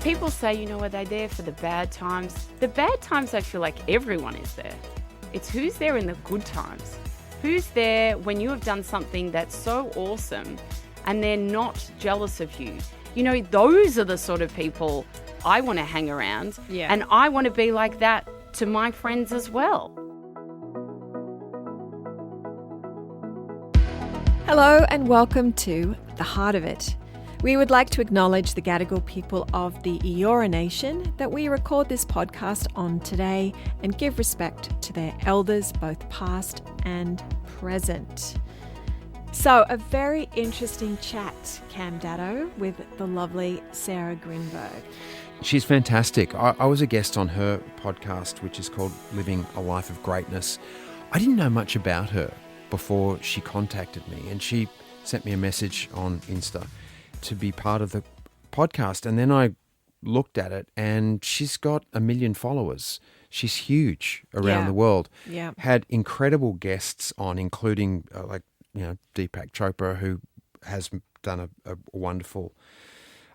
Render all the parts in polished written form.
people say, are they there for the bad times? The bad times, I feel like everyone is there. It's who's there in the good times. Who's there when you have done something that's so awesome and they're not jealous of you? Those are the sort of people I want to hang around. Yeah. And I want to be like that to my friends as well. Hello and welcome to The Heart of It. We would like to acknowledge the Gadigal people of the Eora Nation that we record this podcast on today and give respect to their elders, both past and present. So, a very interesting chat, Cam Daddo, with the lovely Sarah Grynberg. She's fantastic. I was a guest on her podcast, which is called Living a Life of Greatness. I didn't know much about her before she contacted me, and she sent me a message on Insta to be part of the podcast. And then I looked at it, and she's got 1 million followers. She's huge around the world. Yeah. Had incredible guests on, including Deepak Chopra, who has done a wonderful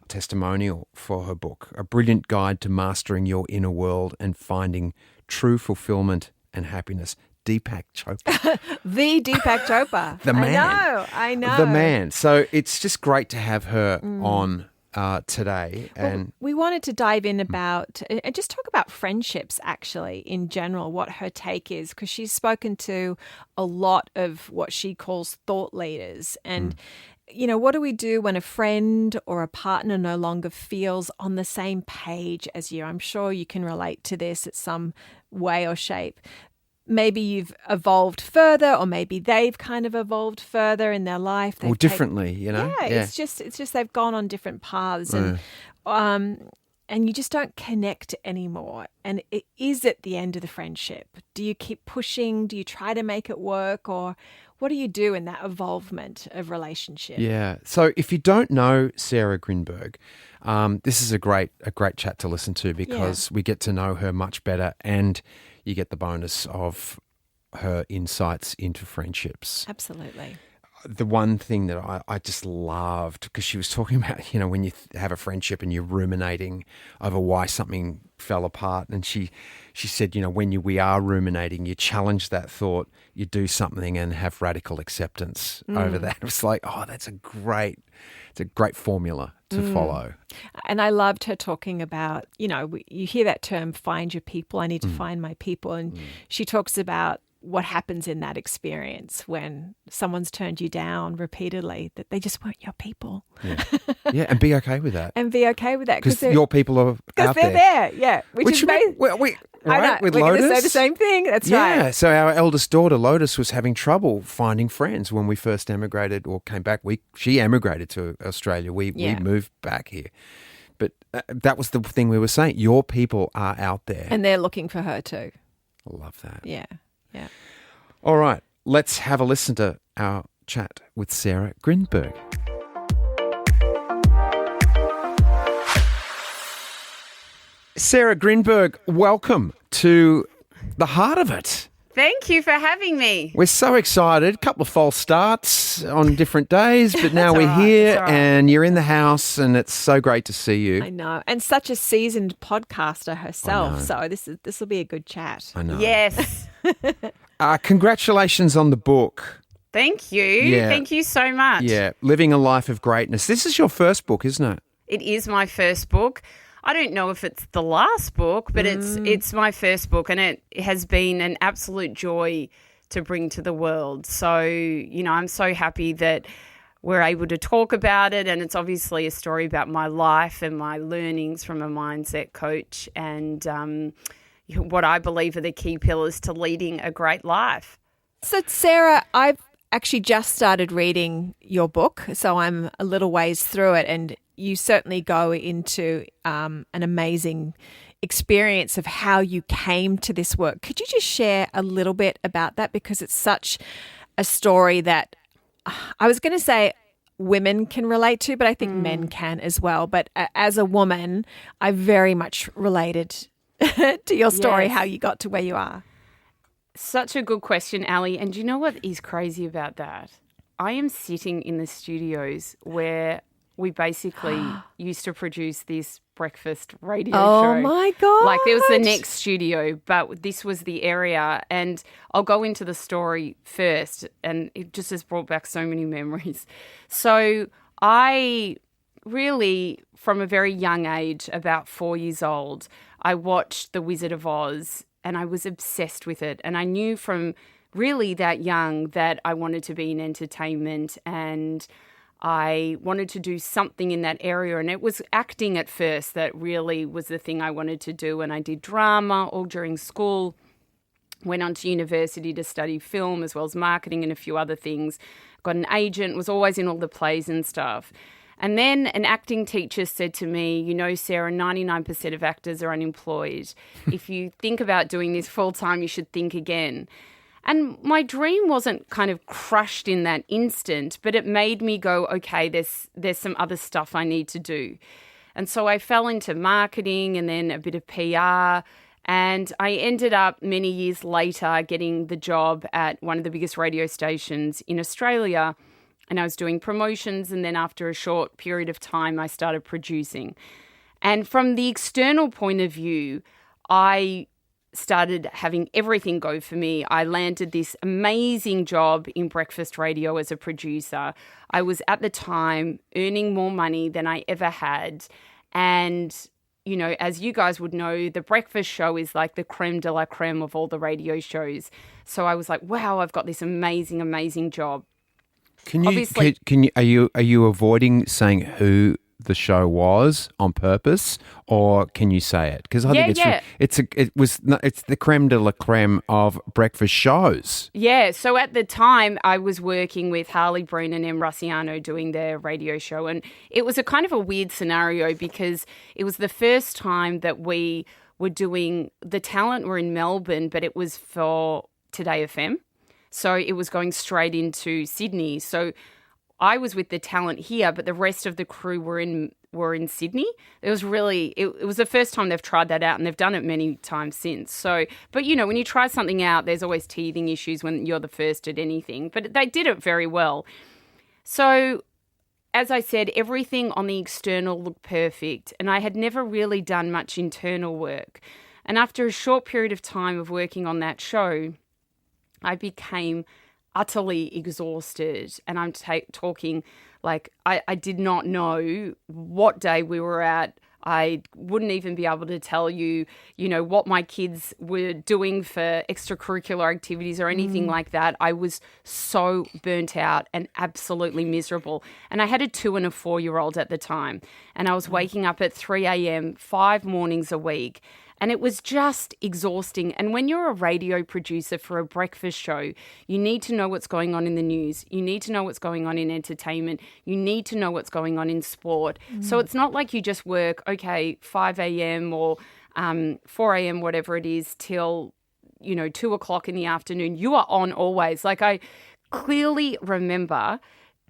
testimonial for her book, A Brilliant Guide to Mastering Your Inner World and Finding True Fulfillment and Happiness. Deepak Chopra. The Deepak Chopra. The man. I know. The man. So it's just great to have her on today. And we wanted to dive in about and just talk about friendships, actually, in general, what her take is, because she's spoken to a lot of what she calls thought leaders. And what do we do when a friend or a partner no longer feels on the same page as you? I'm sure you can relate to this at some way or shape. Maybe you've evolved further, or maybe they've kind of evolved further in their life. Or differently, Yeah, it's just they've gone on different paths, and you just don't connect anymore. And it is at the end of the friendship. Do you keep pushing? Do you try to make it work, or what do you do in that evolvement of relationship? Yeah. So if you don't know Sarah Grynberg, this is a great chat to listen to, because we get to know her much better, and you get the bonus of her insights into friendships. Absolutely. The one thing that I just loved, because she was talking about, when you have a friendship and you're ruminating over why something fell apart. And she said, when we are ruminating, you challenge that thought, you do something and have radical acceptance over that. It was like, it's a great formula to follow. And I loved her talking about, you hear that term, find your people. I need to find my people. And she talks about what happens in that experience when someone's turned you down repeatedly, that they just weren't your people. Yeah, and be okay with that. Because your people are out they're there. Yeah. Which is right? With We're Lotus? going to say the same thing. That's right. Yeah, so our eldest daughter, Lotus, was having trouble finding friends when we first emigrated or came back. She emigrated to Australia. We moved back here. But that was the thing we were saying. Your people are out there. And they're looking for her too. I love that. Yeah. Yeah. All right, let's have a listen to our chat with Sarah Grynberg. Sarah Grynberg, welcome to The Heart of It. Thank you for having me. We're so excited. A couple of false starts on different days, but now we're here and you're in the house, and it's so great to see you. I know. And such a seasoned podcaster herself. So this will be a good chat. I know. Yes. Congratulations on the book. Thank you. Yeah. Thank you so much. Yeah, Living a Life of Greatness. This is your first book, isn't it? It is my first book. I don't know if it's the last book, but it's my first book, and it has been an absolute joy to bring to the world. So, I'm so happy that we're able to talk about it, and it's obviously a story about my life and my learnings from a mindset coach, and what I believe are the key pillars to leading a great life. So, Sarah, I've actually just started reading your book, so I'm a little ways through it, and you certainly go into an amazing experience of how you came to this work. Could you just share a little bit about that? Because it's such a story that I was going to say women can relate to, but I think men can as well. But as a woman, I very much related to your story, how you got to where you are. Such a good question, Ali. And do you know what is crazy about that? I am sitting in the studios where we basically used to produce this breakfast radio Oh show. my God. Like there was the next studio, but this was the area. And I'll go into the story first, and it just has brought back so many memories. So I really, from a very young age, about 4 years old, I watched The Wizard of Oz and I was obsessed with it. And I knew from really that young that I wanted to be in entertainment and I wanted to do something in that area. And it was acting at first that really was the thing I wanted to do. And I did drama all during school, went on to university to study film as well as marketing and a few other things. Got an agent, was always in all the plays and stuff. And then an acting teacher said to me, you know, Sarah, 99% of actors are unemployed. If you think about doing this full time, you should think again. And my dream wasn't kind of crushed in that instant, but it made me go, okay, there's some other stuff I need to do. And so I fell into marketing and then a bit of PR. And I ended up many years later getting the job at one of the biggest radio stations in Australia. And I was doing promotions, and then after a short period of time, I started producing. And from the external point of view, I started having everything go for me. I landed this amazing job in breakfast radio as a producer. I was at the time earning more money than I ever had. And, you know, as you guys would know, the breakfast show is like the creme de la creme of all the radio shows. So I was like, wow, I've got this amazing, amazing job. Are you avoiding saying who the show was on purpose, or can you say it? Because I think it's the creme de la creme of breakfast shows. Yeah. So at the time, I was working with Harley Breen and M. Russiano doing their radio show, and it was a kind of a weird scenario because it was the first time that we were doing the talent were in Melbourne, but it was for Today FM. So it was going straight into Sydney. So I was with the talent here, but the rest of the crew were in Sydney. It was really, it was the first time they've tried that out, and they've done it many times since. So, but you know, when you try something out, there's always teething issues when you're the first at anything, but they did it very well. So as I said, everything on the external looked perfect, and I had never really done much internal work. And after a short period of time of working on that show, I became utterly exhausted, and I'm talking like I did not know what day we were at. I wouldn't even be able to tell you, you know, what my kids were doing for extracurricular activities or anything like that. I was so burnt out and absolutely miserable. And I had a 2 and a 4-year-old at the time, and I was waking up at 3 a.m. 5 mornings a week. And it was just exhausting. And when you're a radio producer for a breakfast show, you need to know what's going on in the news. You need to know what's going on in entertainment. You need to know what's going on in sport. So it's not like you just work, 5 a.m. or 4 a.m., whatever it is, till, 2 o'clock in the afternoon. You are on always. Like I clearly remember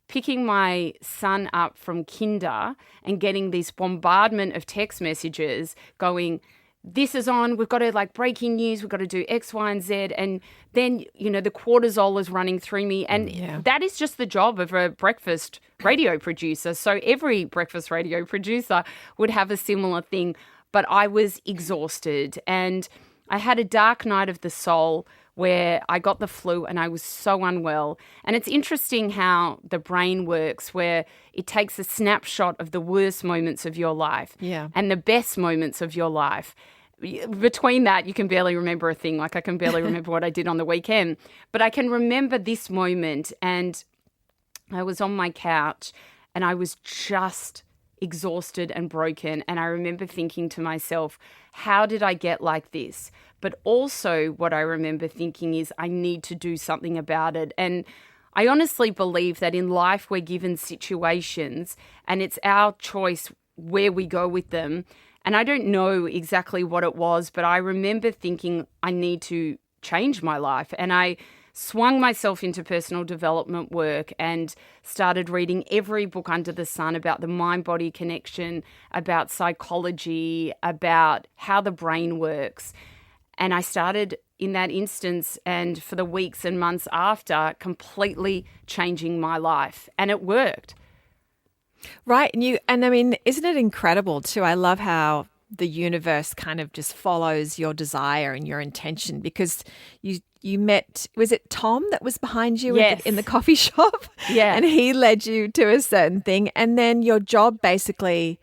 picking my son up from kinder and getting this bombardment of text messages going, this is on, we've got to breaking news, we've got to do X, Y, and Z. And then, the cortisol is running through me. And that is just the job of a breakfast radio producer. So every breakfast radio producer would have a similar thing. But I was exhausted, and I had a dark night of the soul where I got the flu and I was so unwell. And it's interesting how the brain works, where it takes a snapshot of the worst moments of your life and the best moments of your life. Between that, you can barely remember a thing. Like I can barely remember what I did on the weekend. But I can remember this moment, and I was on my couch and I was just exhausted and broken. And I remember thinking to myself, how did I get like this? But also what I remember thinking is I need to do something about it. And I honestly believe that in life we're given situations and it's our choice where we go with them. And I don't know exactly what it was, but I remember thinking I need to change my life. And I swung myself into personal development work and started reading every book under the sun about the mind-body connection, about psychology, about how the brain works. And I started in that instance, and for the weeks and months after, completely changing my life. And it worked. Right. And I mean, isn't it incredible too? I love how the universe kind of just follows your desire and your intention, because you met, was it Tom that was behind you Yes. in the coffee shop? Yeah. And he led you to a certain thing. And then your job basically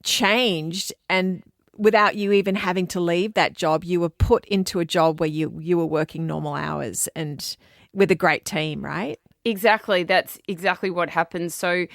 changed, and without you even having to leave that job, you were put into a job where you were working normal hours and with a great team, right? Exactly. That's exactly what happens. So,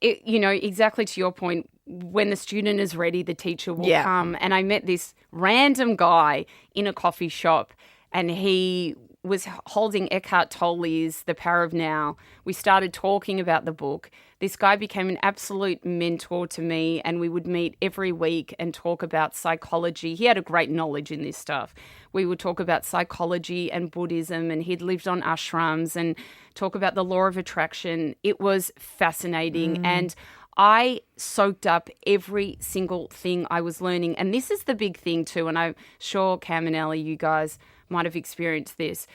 exactly to your point, when the student is ready, the teacher will come. And I met this random guy in a coffee shop, and he was holding Eckhart Tolle's The Power of Now. We started talking about the book. This guy became an absolute mentor to me, and we would meet every week and talk about psychology. He had a great knowledge in this stuff. We would talk about psychology and Buddhism, and he'd lived on ashrams, and talk about the law of attraction. It was fascinating. And I soaked up every single thing I was learning. And this is the big thing too, and I'm sure Cam and Ellie, you guys might have experienced this.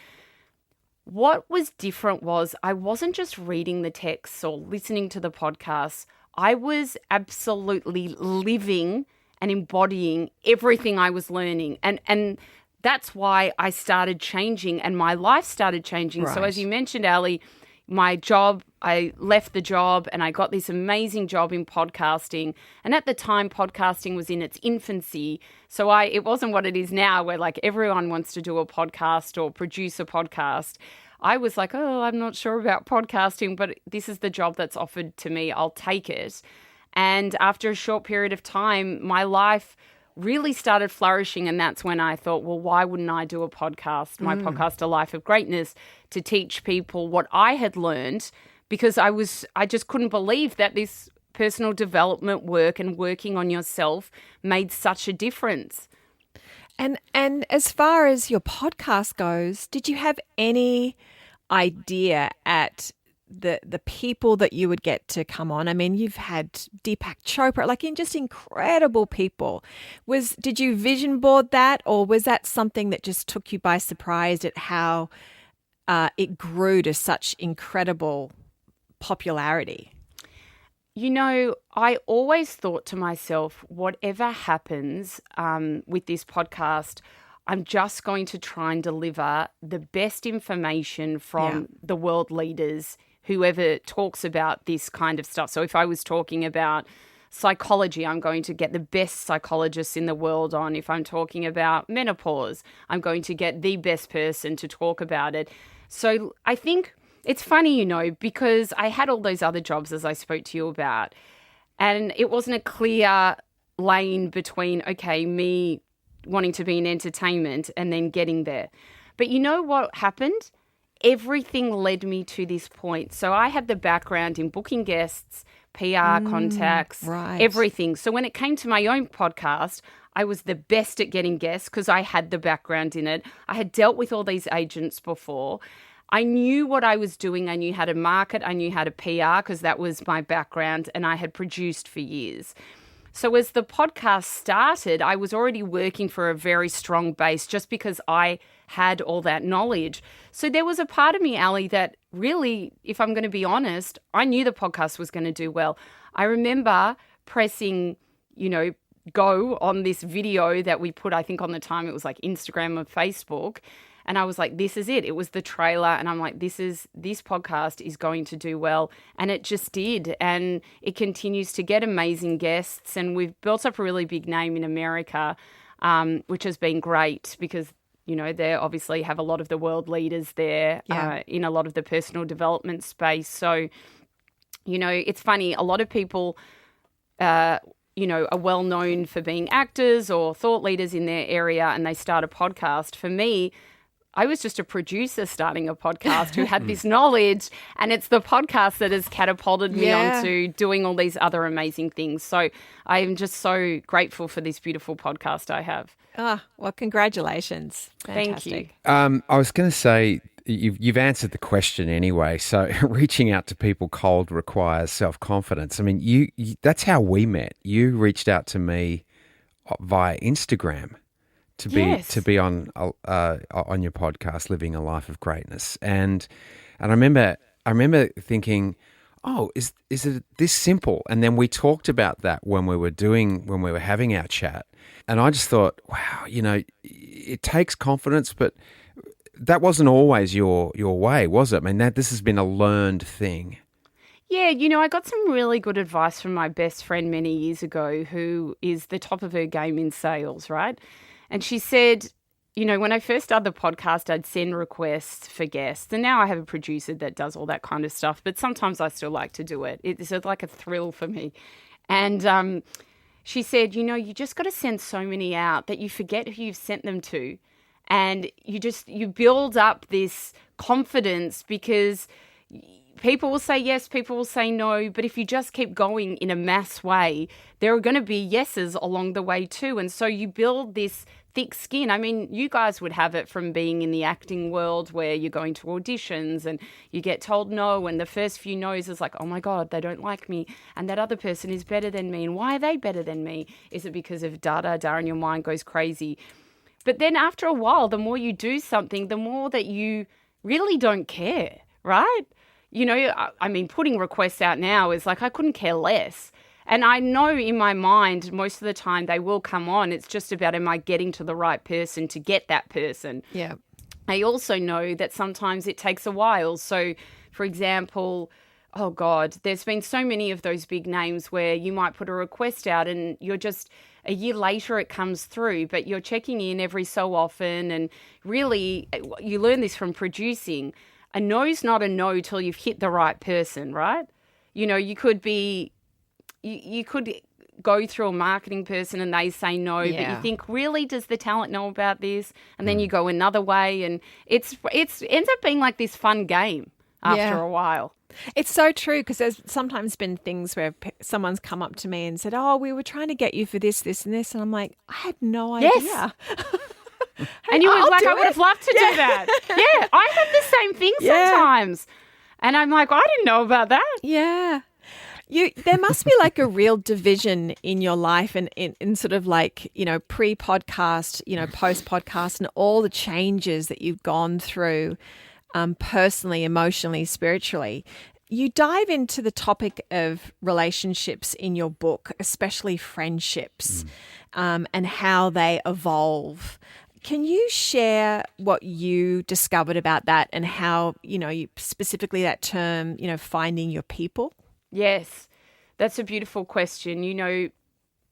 What was different was I wasn't just reading the texts or listening to the podcasts. I was absolutely living and embodying everything I was learning. And that's why I started changing and my life started changing. Right. So as you mentioned, Ali, my job, I left the job and I got this amazing job in podcasting. And at the time, podcasting was in its infancy. So it wasn't what it is now, where like everyone wants to do a podcast or produce a podcast. I was like, oh, I'm not sure about podcasting, but this is the job that's offered to me. I'll take it. And after a short period of time, my life really started flourishing. And that's when I thought, well, why wouldn't I do a podcast, my podcast, A Life of Greatness, to teach people what I had learned, because I just couldn't believe that this personal development work and working on yourself made such a difference. And as far as your podcast goes, did you have any idea at the people that you would get to come on? I mean, you've had Deepak Chopra, like just incredible people. Did you vision board that, or was that something that just took you by surprise at how it grew to such incredible popularity? I always thought to myself, whatever happens with this podcast, I'm just going to try and deliver the best information from the world leaders, whoever talks about this kind of stuff. So if I was talking about psychology, I'm going to get the best psychologists in the world on. If I'm talking about menopause, I'm going to get the best person to talk about it. So I think it's funny, because I had all those other jobs, as I spoke to you about, and it wasn't a clear lane between, okay, me wanting to be in entertainment and then getting there. But you know what happened? Everything led me to this point. So I had the background in booking guests, PR contacts, right. everything. So when it came to my own podcast, I was the best at getting guests because I had the background in it. I had dealt with all these agents before. I knew what I was doing. I knew how to market. I knew how to PR because that was my background, and I had produced for years. So as the podcast started, I was already working for a very strong base just because I had all that knowledge. So there was a part of me, Ali, that really, if I'm going to be honest, I knew the podcast was going to do well. I remember pressing, go on this video that we put, I think on the time it was like Instagram or Facebook. And I was like, this is it. It was the trailer. And I'm like, this podcast is going to do well. And it just did. And it continues to get amazing guests. And we've built up a really big name in America, which has been great because, they obviously have a lot of the world leaders there in a lot of the personal development space. So, it's funny. A lot of people, are well known for being actors or thought leaders in their area, and they start a podcast. For me, I was just a producer starting a podcast who had this knowledge, and it's the podcast that has catapulted me onto doing all these other amazing things. So I am just so grateful for this beautiful podcast I have. Well, congratulations. Fantastic. Thank you. I was going to say, you've answered the question anyway. So reaching out to people cold requires self-confidence. I mean, you that's how we met. You reached out to me via Instagram to be on your podcast, Living a Life of Greatness, and I remember thinking, oh, is it this simple? And then we talked about that when we were having our chat. And I just thought, wow, it takes confidence, but that wasn't always your way, was it? I mean, this has been a learned thing. Yeah, I got some really good advice from my best friend many years ago, who is the top of her game in sales, right? And she said, when I first started the podcast, I'd send requests for guests. And now I have a producer that does all that kind of stuff. But sometimes I still like to do it. It's like a thrill for me. And she said, you just got to send so many out that you forget who you've sent them to. And you build up this confidence because people will say yes, people will say no. But if you just keep going in a mass way, there are going to be yeses along the way too. And so you build this thick skin. I mean, you guys would have it from being in the acting world where you're going to auditions and you get told no. And the first few no's is like, oh my God, they don't like me. And that other person is better than me. And why are they better than me? Is it because of da-da, and your mind goes crazy? But then after a while, the more you do something, the more that you really don't care, right? I mean, putting requests out now is like, I couldn't care less. And I know in my mind, most of the time they will come on. It's just about, am I getting to the right person to get that person? Yeah. I also know that sometimes it takes a while. So, for example, oh God, there's been so many of those big names where you might put a request out and you're just, a year later it comes through, but you're checking in every so often. And really, you learn this from producing. A no's not a no till you've hit the right person, right? You could go through a marketing person and they say no, but you think, really, does the talent know about this? And then you go another way, and it ends up being like this fun game after a while. It's so true, because there's sometimes been things where someone's come up to me and said, oh, we were trying to get you for this, this and this. And I'm like, I had no idea. Yes. And you were like, I would have loved to do that. Yeah, I have the same thing sometimes. And I'm like, I didn't know about that. Yeah. There must be like a real division in your life and in sort of like, pre-podcast, post-podcast, and all the changes that you've gone through personally, emotionally, spiritually. You dive into the topic of relationships in your book, especially friendships, and how they evolve. Can you share what you discovered about that and how, you specifically that term, finding your people? Yes, that's a beautiful question.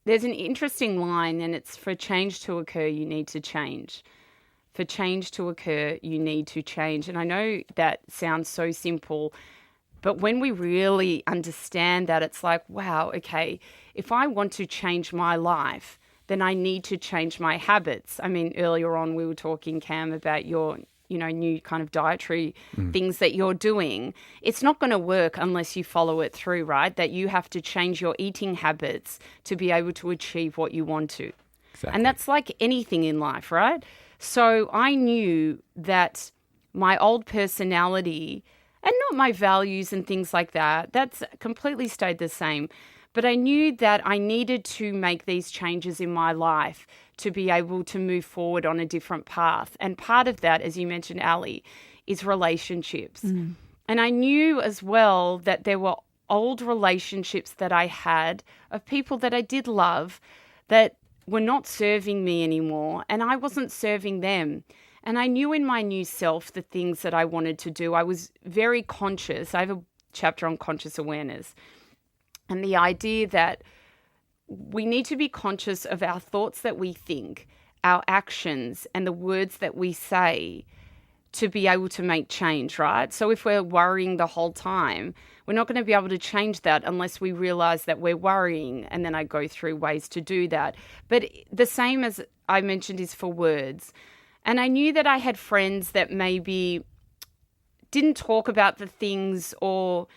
There's an interesting line, and it's, for change to occur, you need to change. For change to occur, you need to change. And I know that sounds so simple, but when we really understand that, it's like, wow, okay, if I want to change my life, then I need to change my habits. I mean, earlier on we were talking, Cam, about your new kind of dietary things that you're doing. It's not going to work unless you follow it through, right? That you have to change your eating habits to be able to achieve what you want to. Exactly. And that's like anything in life, right? So I knew that my old personality, and not my values and things like that, that's completely stayed the same. But I knew that I needed to make these changes in my life to be able to move forward on a different path. And part of that, as you mentioned, Ali, is relationships. And I knew as well that there were old relationships that I had of people that I did love that were not serving me anymore, and I wasn't serving them. And I knew in my new self the things that I wanted to do. I was very conscious. I have a chapter on conscious awareness. And the idea that we need to be conscious of our thoughts that we think, our actions, and the words that we say to be able to make change, right? So if we're worrying the whole time, we're not going to be able to change that unless we realize that we're worrying. And then I go through ways to do that. But the same as I mentioned is for words. And I knew that I had friends that maybe didn't talk about the things, or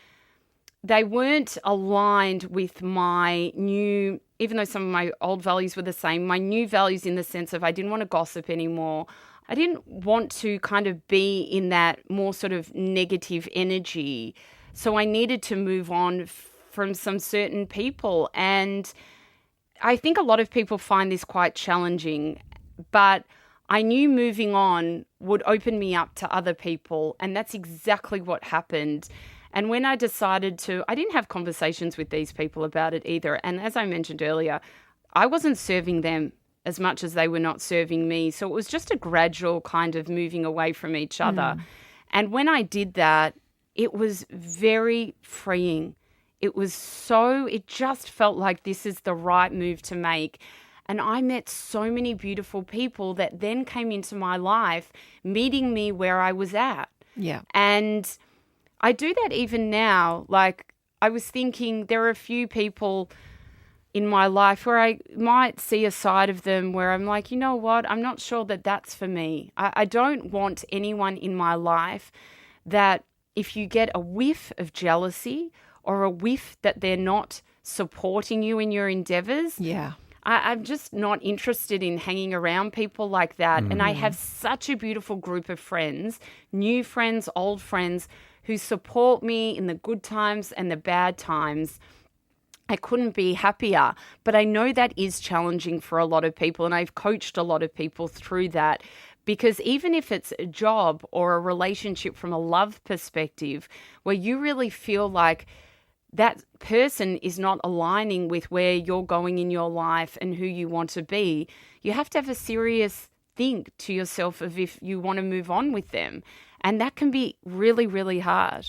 they weren't aligned with my new, even though some of my old values were the same, my new values in the sense of I didn't want to gossip anymore. I didn't want to kind of be in that more sort of negative energy. So I needed to move on from some certain people. And I think a lot of people find this quite challenging, but I knew moving on would open me up to other people. And that's exactly what happened. And when I decided I didn't have conversations with these people about it either. And as I mentioned earlier, I wasn't serving them as much as they were not serving me. So it was just a gradual kind of moving away from each other. And when I did that, it was very freeing. It just felt like this is the right move to make. And I met so many beautiful people that then came into my life, meeting me where I was at. Yeah. And I do that even now. Like, I was thinking there are a few people in my life where I might see a side of them where I'm like, you know what? I'm not sure that that's for me. I don't want anyone in my life that if you get a whiff of jealousy or a whiff that they're not supporting you in your endeavors. Yeah. I'm just not interested in hanging around people like that. And I have such a beautiful group of friends, new friends, old friends, who support me in the good times and the bad times. I couldn't be happier. But I know that is challenging for a lot of people. And I've coached a lot of people through that. Because even if it's a job or a relationship from a love perspective, where you really feel like that person is not aligning with where you're going in your life and who you want to be, you have to have a serious think to yourself of if you want to move on with them. And that can be really, really hard.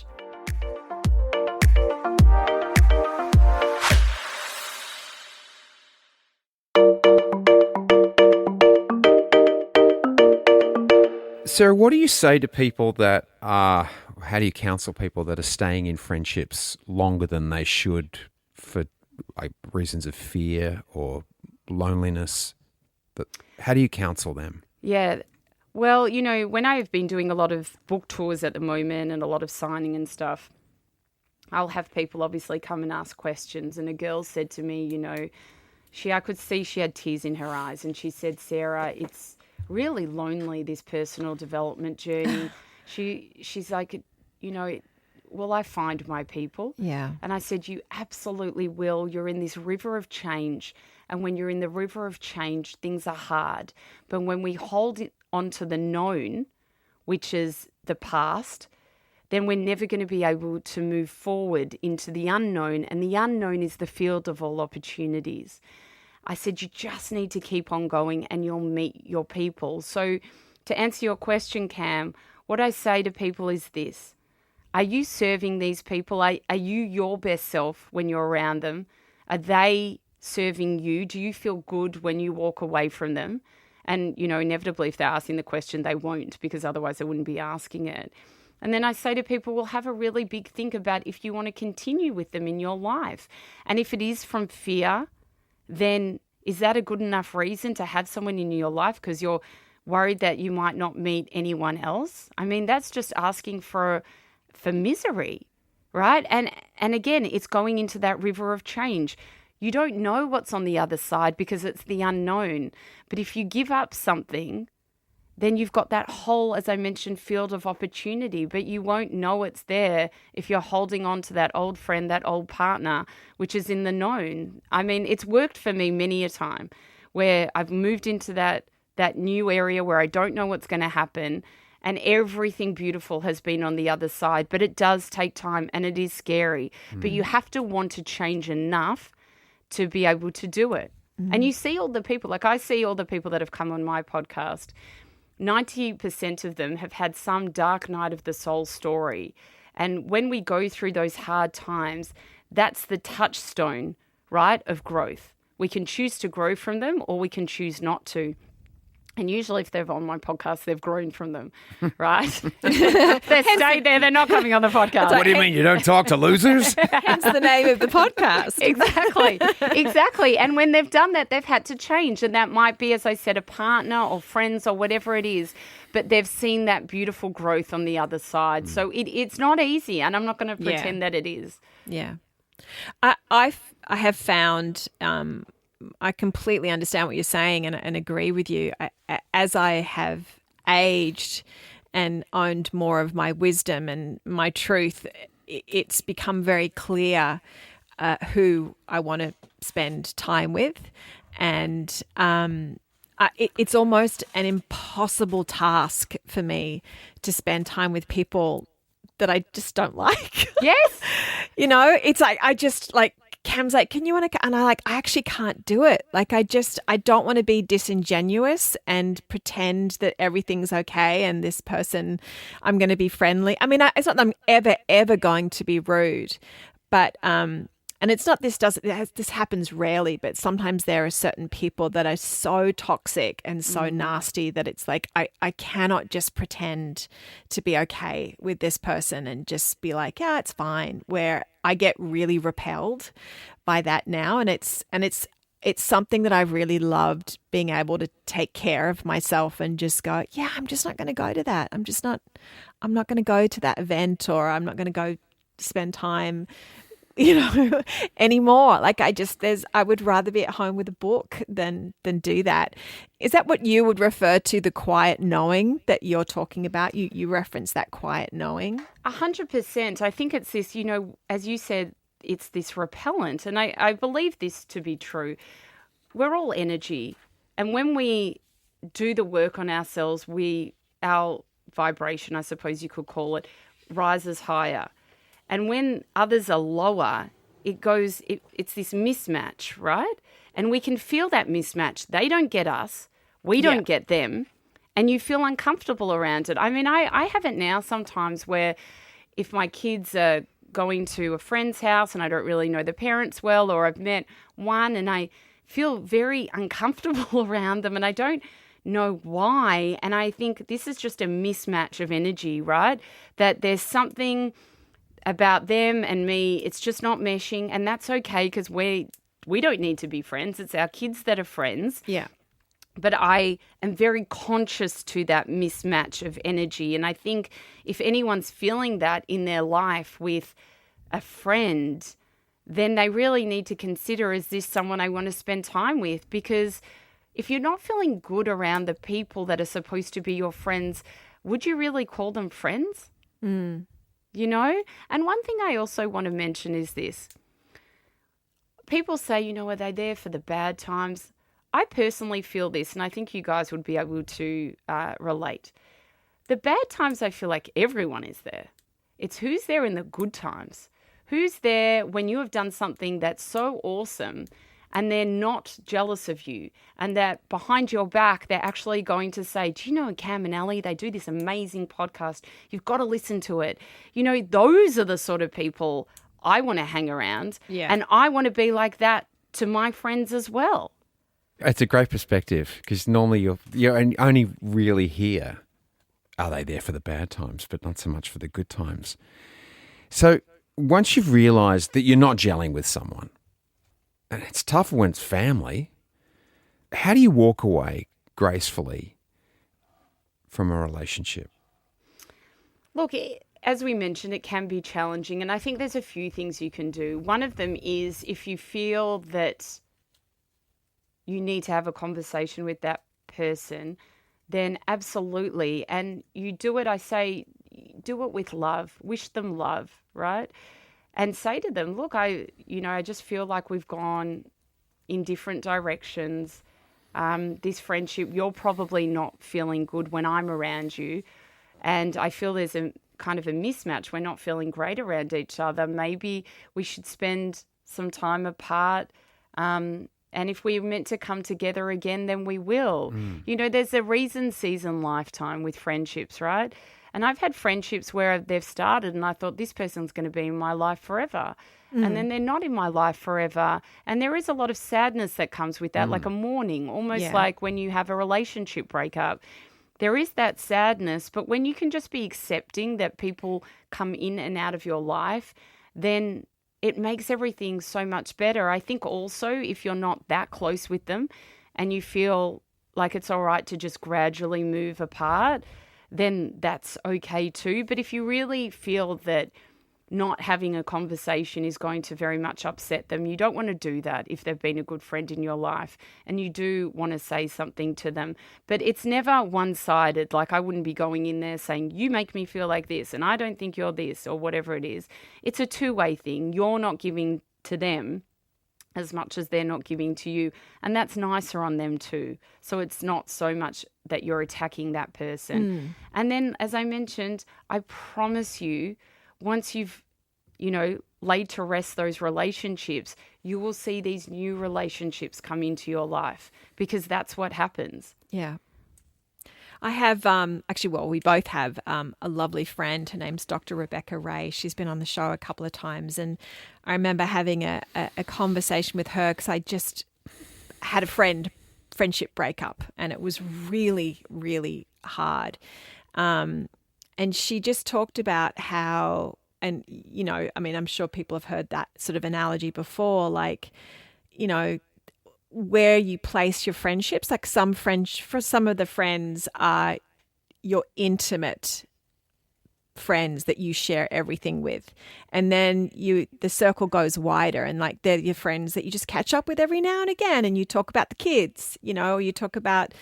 Sarah, what do you say to people that how do you counsel people that are staying in friendships longer than they should for reasons of fear or loneliness? How do you counsel them? Yeah. Well, when I've been doing a lot of book tours at the moment and a lot of signing and stuff, I'll have people obviously come and ask questions. And a girl said to me, I could see she had tears in her eyes. And she said, Sarah, it's really lonely, this personal development journey. She's like, will I find my people? Yeah. And I said, you absolutely will. You're in this river of change. And when you're in the river of change, things are hard. But when we hold on to the known, which is the past, then we're never going to be able to move forward into the unknown. And the unknown is the field of all opportunities. I said, you just need to keep on going and you'll meet your people. So to answer your question, Cam, what I say to people is this. Are you serving these people? Are you your best self when you're around them? Are they serving you? Do you feel good when you walk away from them? And, inevitably, if they're asking the question, they won't, because otherwise they wouldn't be asking it. And then I say to people, well, have a really big think about if you want to continue with them in your life. And if it is from fear, then is that a good enough reason to have someone in your life because you're worried that you might not meet anyone else? I mean, that's just asking for misery, right? And again, it's going into that river of change. You don't know what's on the other side because it's the unknown. But if you give up something, then you've got that whole, as I mentioned, field of opportunity, but you won't know it's there if you're holding on to that old friend, that old partner, which is in the known. I mean, it's worked for me many a time where I've moved into that new area where I don't know what's going to happen and everything beautiful has been on the other side, but it does take time and it is scary, but you have to want to change enough to be able to do it. And you see all the people, like I see all the people that have come on my podcast, 90% of them have had some dark night of the soul story. And when we go through those hard times, that's the touchstone, right, of growth. We can choose to grow from them or we can choose not to. And usually if they're on my podcast, they've grown from them, right? They stayed there. They're not coming on the podcast. What do you mean? You don't talk to losers? Hence the name of the podcast. Exactly. And when they've done that, they've had to change. And that might be, as I said, a partner or friends or whatever it is. But they've seen that beautiful growth on the other side. So it's not easy. And I'm not going to pretend that it is. Yeah. I have found... I completely understand what you're saying and agree with you. As I have aged and owned more of my wisdom and my truth, it's become very clear who I want to spend time with. And it's almost an impossible task for me to spend time with people that I just don't like. Yes. You know, it's like, I just like, Cam's like, can you want to, and I actually can't do it. Like, I don't want to be disingenuous and pretend that everything's okay and this person, I'm going to be friendly. I mean, it's not that I'm ever going to be rude, but, and it's not, this happens rarely, but sometimes there are certain people that are so toxic and so nasty that it's like, I cannot just pretend to be okay with this person and just be like, yeah, it's fine, where I get really repelled by that now. And it's something that I've really loved, being able to take care of myself and just go, yeah, I'm just not going to go to that. I'm not going to go to that event, or I'm not going to go spend time, you know, anymore. Like, I would rather be at home with a book than do that. Is that what you would refer to, the quiet knowing that you're talking about? You reference that quiet knowing? 100%. I think it's this, you know, as you said, it's this repellent. And I believe this to be true. We're all energy. And when we do the work on ourselves, our vibration, I suppose you could call it, rises higher. And when others are lower, it's this mismatch, right? And we can feel that mismatch. They don't get us. We don't get them. And you feel uncomfortable around it. I mean, I have it now sometimes where if my kids are going to a friend's house and I don't really know the parents well, or I've met one and I feel very uncomfortable around them and I don't know why. And I think this is just a mismatch of energy, right? That there's something about them and me, it's just not meshing, and that's okay, because we don't need to be friends. It's our kids that are friends. Yeah. But I am very conscious to that mismatch of energy, and I think if anyone's feeling that in their life with a friend, then they really need to consider, is this someone I want to spend time with? Because if you're not feeling good around the people that are supposed to be your friends, would you really call them friends? You know? And one thing I also want to mention is this. People say, you know, are they there for the bad times? I personally feel this, and I think you guys would be able to relate. The bad times, I feel like everyone is there. It's who's there in the good times. Who's there when you have done something that's so awesome and they're not jealous of you, and that behind your back, they're actually going to say, do you know Cam and Ali, they do this amazing podcast. You've got to listen to it. You know, those are the sort of people I want to hang around. Yeah. And I want to be like that to my friends as well. It's a great perspective, because normally you're only really here, are they there for the bad times, but not so much for the good times. So once you've realised that you're not gelling with someone, and it's tough when it's family, how do you walk away gracefully from a relationship? Look, as we mentioned, it can be challenging, and I think there's a few things you can do. One of them is, if you feel that you need to have a conversation with that person, then absolutely. And you do it, I say, do it with love. Wish them love, right? And say to them, look, I just feel like we've gone in different directions. This friendship, you're probably not feeling good when I'm around you. And I feel there's a kind of a mismatch. We're not feeling great around each other. Maybe we should spend some time apart. And if we're meant to come together again, then we will. You know, there's a reason, season, lifetime with friendships, right? And I've had friendships where they've started and I thought, this person's going to be in my life forever. And then they're not in my life forever. And there is a lot of sadness that comes with that, like a mourning, almost like when you have a relationship breakup. There is that sadness, but when you can just be accepting that people come in and out of your life, then it makes everything so much better. I think also, if you're not that close with them and you feel like it's all right to just gradually move apart, then that's okay too. But if you really feel that not having a conversation is going to very much upset them, you don't want to do that if they've been a good friend in your life, and you do want to say something to them. But it's never one-sided. Like, I wouldn't be going in there saying, you make me feel like this and I don't think you're this, or whatever it is. It's a two-way thing. You're not giving to them as much as they're not giving to you. And that's nicer on them too. So it's not so much that you're attacking that person. And then, as I mentioned, I promise you, once you've, laid to rest those relationships, you will see these new relationships come into your life, because that's what happens. Yeah. I have, we both have a lovely friend. Her name's Dr. Rebecca Ray. She's been on the show a couple of times. And I remember having a conversation with her because I just had a friendship breakup, and it was really, really hard. And she just talked about how, and, I'm sure people have heard that sort of analogy before, like, where you place your friendships. Like for some of the friends are your intimate friends that you share everything with, and then the circle goes wider, and like they're your friends that you just catch up with every now and again, and you talk about the kids, you talk about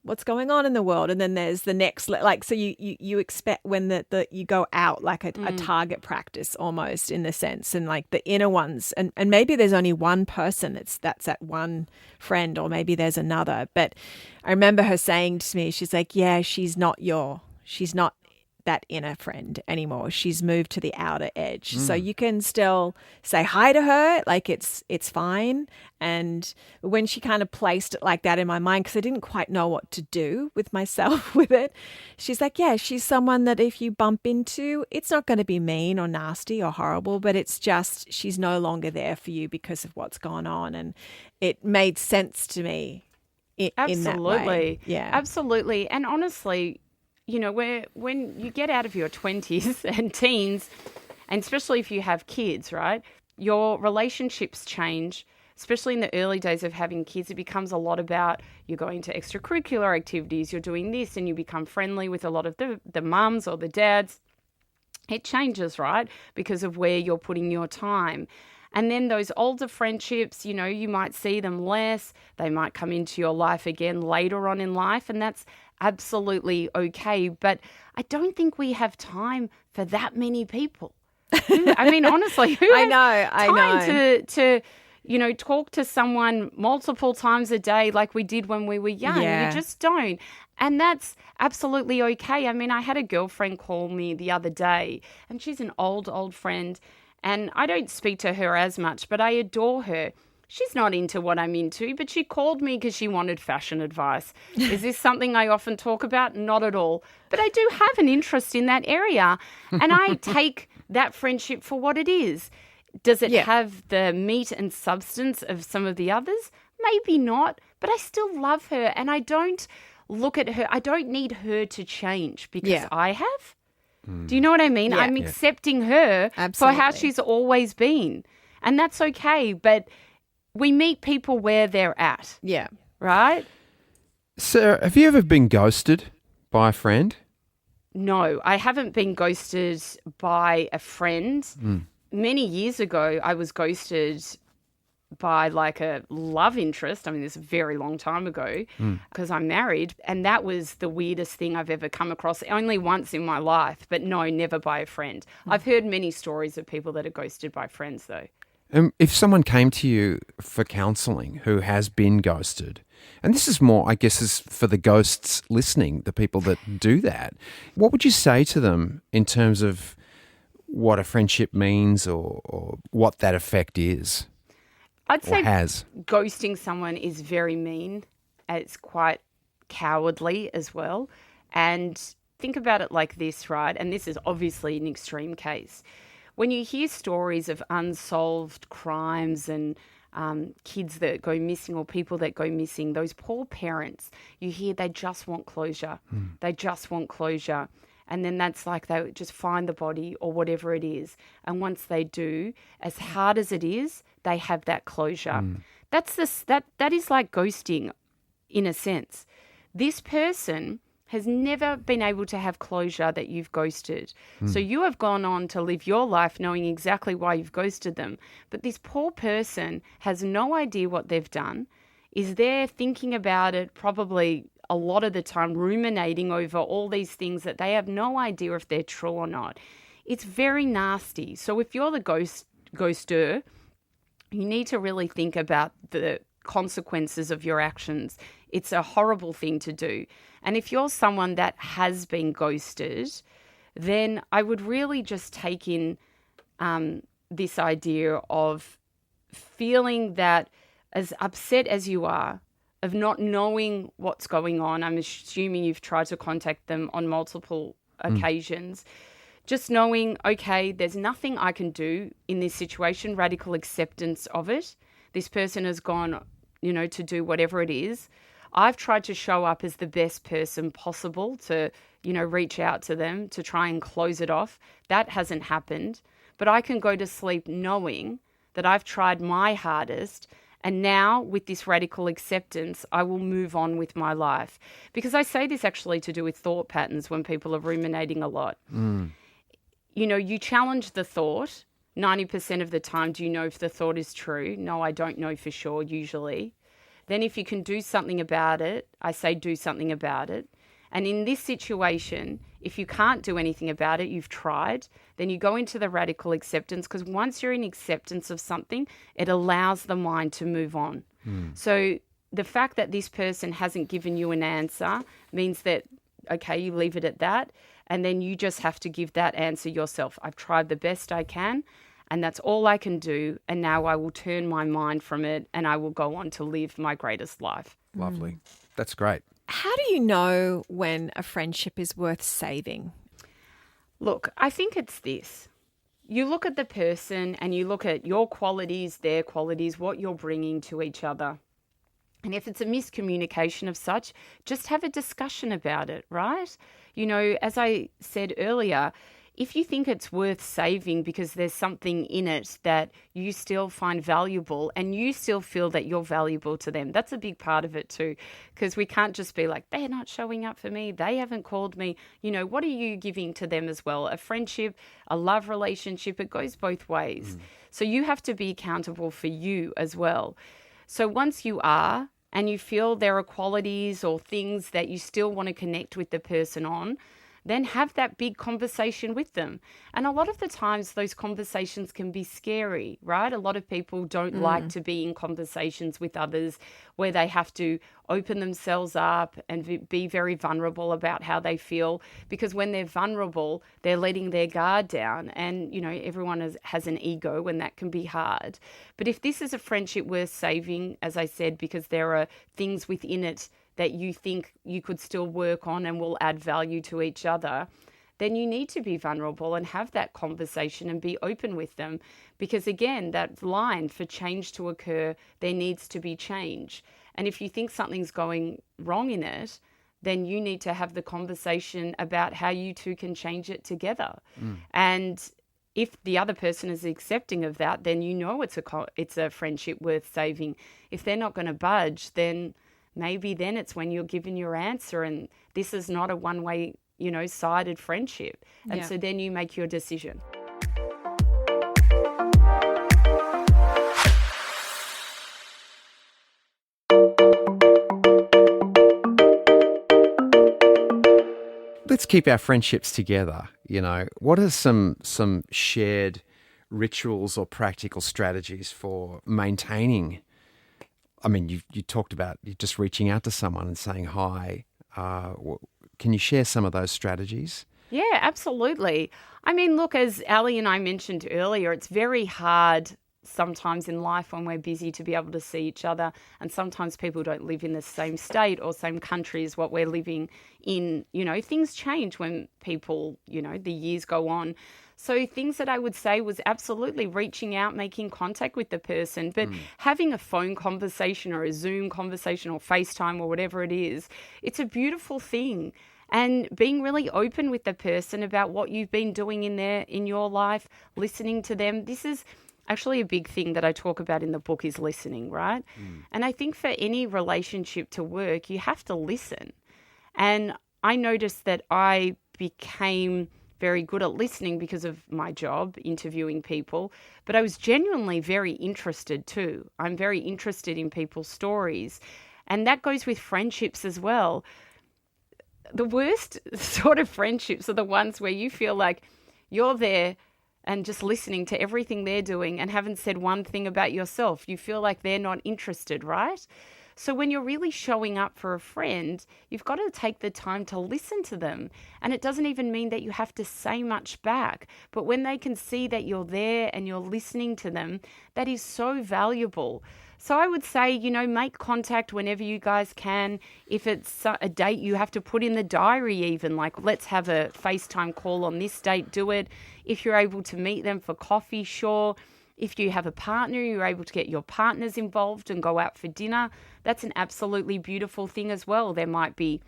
what's going on in the world. And then there's the next, like, so you expect when you go out, like a target practice almost, in the sense, and like the inner ones, and maybe there's only one person that's that one friend, or maybe there's another. But I remember her saying to me, she's like, yeah, she's not that inner friend anymore. She's moved to the outer edge. So you can still say hi to her, like it's fine. And when she kind of placed it like that in my mind, because I didn't quite know what to do with myself with it, she's like, yeah, she's someone that if you bump into, it's not going to be mean or nasty or horrible, but it's just she's no longer there for you because of what's gone on. And it made sense to me in that way. Yeah, absolutely. And honestly, when you get out of your 20s and teens, and especially if you have kids, right, your relationships change, especially in the early days of having kids. It becomes a lot about you're going to extracurricular activities, you're doing this, and you become friendly with a lot of the mums or the dads. It changes, right, because of where you're putting your time. And then those older friendships, you might see them less. They might come into your life again later on in life, and that's absolutely okay. But I don't think we have time for that many people. I mean, honestly, who has time to talk to someone multiple times a day like we did when we were young? Yeah. You just don't. And that's absolutely okay. I mean, I had a girlfriend call me the other day, and she's an old friend, and I don't speak to her as much, but I adore her. She's not into what I'm into, but she called me because she wanted fashion advice. Is this something I often talk about? Not at all. But I do have an interest in that area, and I take that friendship for what it is. Does it have the meat and substance of some of the others? Maybe not, but I still love her, and I don't look at her. I don't need her to change because I have. Do you know what I mean? Yeah. I'm accepting her for how she's always been, and that's okay, but we meet people where they're at. Yeah. Right? Sarah, have you ever been ghosted by a friend? No, I haven't been ghosted by a friend. Many years ago, I was ghosted by like a love interest. I mean, this is a very long time ago because I'm married. And that was the weirdest thing I've ever come across. Only once in my life, but no, never by a friend. I've heard many stories of people that are ghosted by friends though. If someone came to you for counselling who has been ghosted, and this is more, I guess, is for the ghosts listening, the people that do that, what would you say to them in terms of what a friendship means or what that effect is? I'd say has? Ghosting someone is very mean. It's quite cowardly as well. And think about it like this, right? And this is obviously an extreme case. When you hear stories of unsolved crimes and kids that go missing or people that go missing, those poor parents, you hear they just want closure. They just want closure. And then that's like they just find the body or whatever it is. And once they do, as hard as it is, they have that closure. That is like ghosting in a sense. This person has never been able to have closure that you've ghosted. So you have gone on to live your life knowing exactly why you've ghosted them. But this poor person has no idea what they've done, is there thinking about it probably a lot of the time, ruminating over all these things that they have no idea if they're true or not. It's very nasty. So if you're the ghoster, you need to really think about the consequences of your actions. It's a horrible thing to do. And if you're someone that has been ghosted, then I would really just take in this idea of feeling that as upset as you are, of not knowing what's going on. I'm assuming you've tried to contact them on multiple occasions. Just knowing, okay, there's nothing I can do in this situation, radical acceptance of it. This person has gone, to do whatever it is. I've tried to show up as the best person possible to, reach out to them, to try and close it off. That hasn't happened. But I can go to sleep knowing that I've tried my hardest. And now with this radical acceptance, I will move on with my life. Because I say this actually to do with thought patterns when people are ruminating a lot. You challenge the thought 90% of the time. Do you know if the thought is true? No, I don't know for sure usually. Then if you can do something about it, I say do something about it. And in this situation, if you can't do anything about it, you've tried, then you go into the radical acceptance, because once you're in acceptance of something, it allows the mind to move on. So the fact that this person hasn't given you an answer means that, okay, you leave it at that, and then you just have to give that answer yourself. I've tried the best I can, and that's all I can do, and now I will turn my mind from it, and I will go on to live my greatest life. Lovely. That's great. How do you know when a friendship is worth saving? Look, I think it's this. You look at the person and you look at your qualities, their qualities, what you're bringing to each other. And if it's a miscommunication of such, just have a discussion about it, right? As I said earlier, if you think it's worth saving because there's something in it that you still find valuable and you still feel that you're valuable to them, that's a big part of it too, because we can't just be like, they're not showing up for me, they haven't called me. What are you giving to them as well? A friendship, a love relationship, it goes both ways. So you have to be accountable for you as well. So once you are, and you feel there are qualities or things that you still want to connect with the person on, then have that big conversation with them. And a lot of the times those conversations can be scary, right? A lot of people don't like to be in conversations with others where they have to open themselves up and be very vulnerable about how they feel, because when they're vulnerable, they're letting their guard down. And, everyone has an ego, and that can be hard. But if this is a friendship worth saving, as I said, because there are things within it that you think you could still work on and will add value to each other, then you need to be vulnerable and have that conversation and be open with them. Because again, that line for change to occur, there needs to be change. And if you think something's going wrong in it, then you need to have the conversation about how you two can change it together. And if the other person is accepting of that, then it's a friendship worth saving. If they're not going to budge, then maybe then it's when you're given your answer, and this is not a one-way, sided friendship. And so then you make your decision. Let's keep our friendships together. What are some shared rituals or practical strategies for maintaining? I mean, you talked about just reaching out to someone and saying hi. Can you share some of those strategies? Yeah, absolutely. I mean, look, as Ali and I mentioned earlier, it's very hard sometimes in life when we're busy to be able to see each other. And sometimes people don't live in the same state or same country as what we're living in. Things change when people, the years go on. So things that I would say was absolutely reaching out, making contact with the person, but having a phone conversation or a Zoom conversation or FaceTime or whatever it is, it's a beautiful thing. And being really open with the person about what you've been doing in your life, listening to them. This is actually a big thing that I talk about in the book, is listening, right? And I think for any relationship to work, you have to listen. And I noticed that I became very good at listening because of my job, interviewing people, but I was genuinely very interested too. I'm very interested in people's stories, and that goes with friendships as well. The worst sort of friendships are the ones where you feel like you're there and just listening to everything they're doing and haven't said one thing about yourself. You feel like they're not interested, right? So when you're really showing up for a friend, you've got to take the time to listen to them. And it doesn't even mean that you have to say much back. But when they can see that you're there and you're listening to them, that is so valuable. So I would say, make contact whenever you guys can. If it's a date you have to put in the diary even, like let's have a FaceTime call on this date, do it. If you're able to meet them for coffee, sure. If you have a partner, you're able to get your partners involved and go out for dinner. That's an absolutely beautiful thing as well. There might be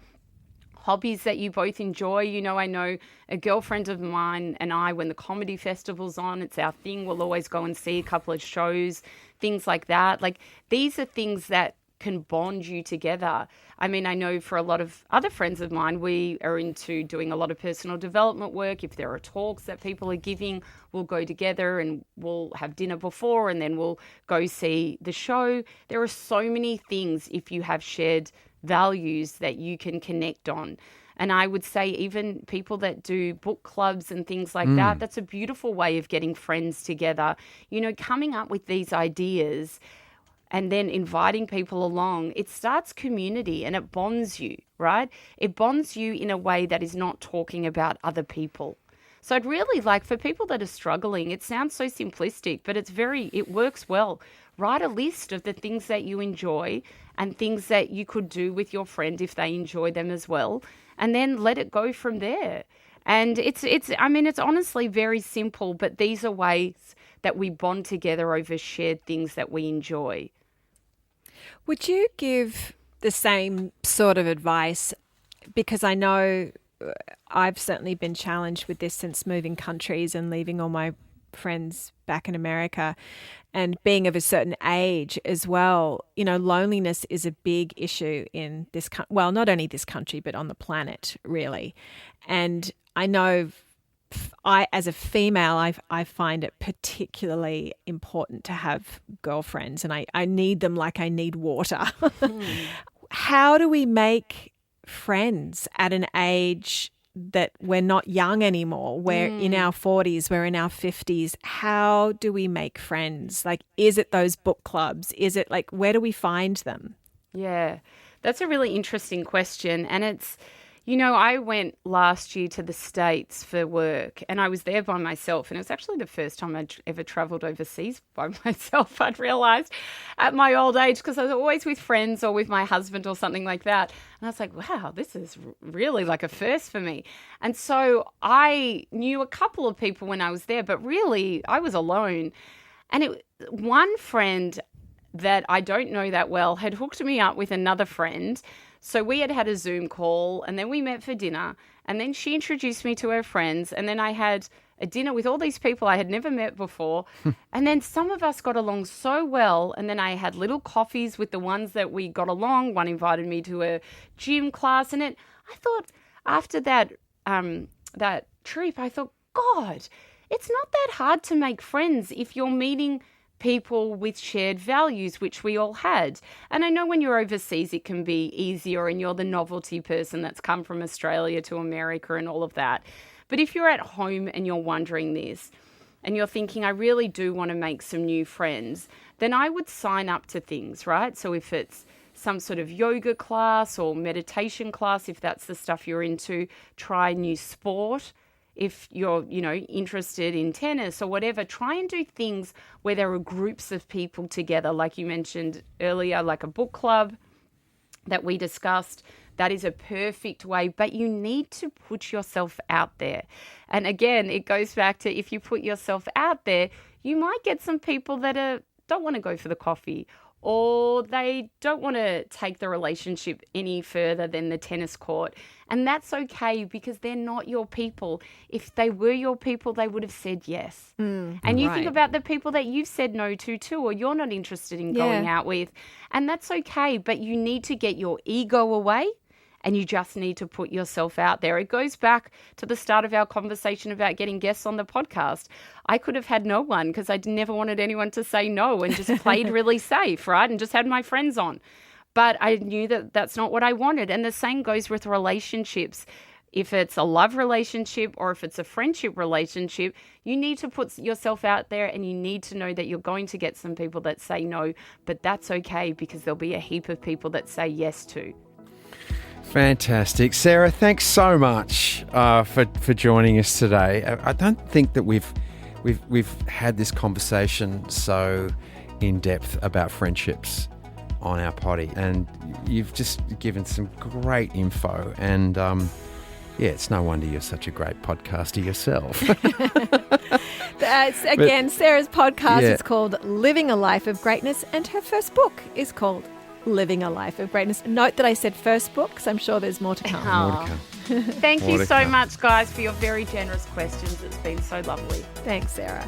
hobbies that you both enjoy. I know a girlfriend of mine and I, when the comedy festival's on, it's our thing. We'll always go and see a couple of shows, things like that. Like, these are things that can bond you together. I mean, I know for a lot of other friends of mine, we are into doing a lot of personal development work. If there are talks that people are giving, we'll go together and we'll have dinner before and then we'll go see the show. There are so many things, if you have shared values, that you can connect on. And I would say even people that do book clubs and things like that, that's a beautiful way of getting friends together. Coming up with these ideas and then inviting people along, it starts community and it bonds you, right? It bonds you in a way that is not talking about other people. So I'd really like, for people that are struggling, it sounds so simplistic, but it works well. Write a list of the things that you enjoy and things that you could do with your friend if they enjoy them as well, and then let it go from there. And it's honestly very simple, but these are ways that we bond together over shared things that we enjoy. Would you give the same sort of advice? Because I know I've certainly been challenged with this since moving countries and leaving all my friends back in America and being of a certain age as well. Loneliness is a big issue in this well, not only this country, but on the planet, really. And I know as a female, I find it particularly important to have girlfriends, and I need them like I need water. How do we make friends at an age that we're not young anymore? We're in our 40s, we're in our 50s. How do we make friends? Like, is it those book clubs? Is it like, where do we find them? Yeah, that's a really interesting question. And it's, I went last year to the States for work and I was there by myself. And it was actually the first time I'd ever traveled overseas by myself, I'd realized at my old age, because I was always with friends or with my husband or something like that. And I was like, wow, this is really like a first for me. And so I knew a couple of people when I was there, but really I was alone. And one friend that I don't know that well had hooked me up with another friend. So we had a Zoom call and then we met for dinner and then she introduced me to her friends and then I had a dinner with all these people I had never met before. And then some of us got along so well. And then I had little coffees with the ones that we got along. One invited me to a gym class. And I thought after that trip, I thought, God, it's not that hard to make friends if you're meeting people with shared values, which we all had. And I know when you're overseas, it can be easier and you're the novelty person that's come from Australia to America and all of that. But if you're at home and you're wondering this and you're thinking, I really do want to make some new friends, then I would sign up to things, right? So if it's some sort of yoga class or meditation class, if that's the stuff you're into, try a new sport. If you're, interested in tennis or whatever, try and do things where there are groups of people together, like you mentioned earlier, like a book club that we discussed. That is a perfect way, but you need to put yourself out there. And again, it goes back to, if you put yourself out there, you might get some people that don't want to go for the coffee, or they don't want to take the relationship any further than the tennis court. And that's okay, because they're not your people. If they were your people, they would have said yes. And you think about the people that you've said no to too, or you're not interested in going out with. And that's okay, but you need to get your ego away. And you just need to put yourself out there. It goes back to the start of our conversation about getting guests on the podcast. I could have had no one because I never wanted anyone to say no and just played really safe, right? And just had my friends on. But I knew that that's not what I wanted. And the same goes with relationships. if it's a love relationship or if it's a friendship relationship, you need to put yourself out there, and you need to know that you're going to get some people that say no, but that's okay, because there'll be a heap of people that say yes too. Fantastic. Sarah, thanks so much for joining us today. I don't think that we've had this conversation so in depth about friendships on our potty, and you've just given some great info, and it's no wonder you're such a great podcaster yourself. Sarah's podcast is called Living a Life of Greatness, and her first book is called Living a Life of Greatness. Note that I said first book, because I'm sure there's more to come. More to come. Thank you so much, guys, for your very generous questions. It's been so lovely. Thanks, Sarah.